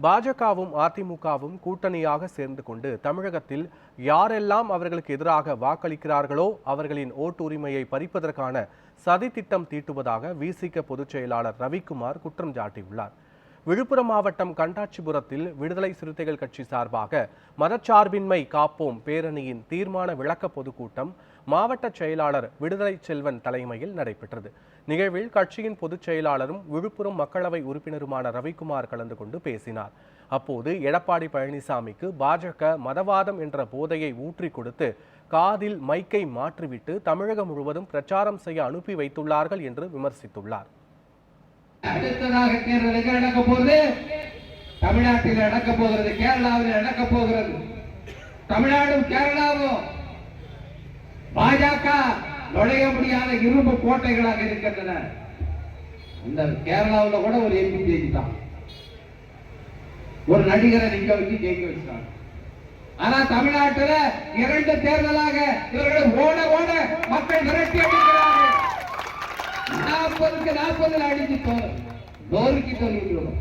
பாஜகவும் அதிமுகவும் கூட்டணியாக சேர்ந்து கொண்டு தமிழகத்தில் யாரெல்லாம் அவர்களுக்கு எதிராக வாக்களிக்கிறார்களோ அவர்களின் ஓட்டுரிமையை பறிப்பதற்கான சதித்திட்டம் தீட்டுவதாக விசிக பொதுச் செயலாளர் ரவிக்குமார் குற்றம் சாட்டியுள்ளார். விழுப்புரம் மாவட்டம் கண்டாச்சிபுரத்தில் விடுதலை சிறுத்தைகள் கட்சி சார்பாக மதச்சார்பின்மை காப்போம் பேரணியின் தீர்மான விளக்க பொதுக்கூட்டம் மாவட்ட செயலாளர் விடுதலை செல்வன் தலைமையில் நடைபெற்றது. நிகழ்வில் கட்சியின் பொதுச் செயலாளரும் விழுப்புரம் மக்களவை உறுப்பினருமான ரவிக்குமார் கலந்து கொண்டு பேசினார். அப்போது எடப்பாடி பழனிசாமிக்கு பாஜக மதவாதம் என்ற போதையை ஊற்றி கொடுத்து காதில் மைக்கை மாற்றிவிட்டு தமிழகம் முழுவதும் பிரச்சாரம் செய்ய அனுப்பி வைத்துள்ளார்கள் என்று விமர்சித்துள்ளார். அடுத்ததாக தேர்தல் எங்க நடக்க போகுது? தமிழ்நாட்டில் நடக்க போகிறது, கேரளாவில் நடக்க போகிறது. தமிழ்நாடும் கேரளாவும் பாஜக நுழைய முடியாத இரும்பு கோட்டைகளாக இருக்கின்றன. இந்த கேரளாவில் கூட ஒரு எம்பி ஜெயித்தான், ஒரு நடிகரை நிக்க வச்சு ஜெயிக்க வச்சாங்க. ஆனா தமிழ்நாட்டில் 2 தேர்தலாக இவர்கள் ஓட ஓட மக்கள் விரட்டி அடிக்கிறார்கள். 40க்கு 40 அடிச்சு நோருக்கி சொல்லிக்கிறோம்.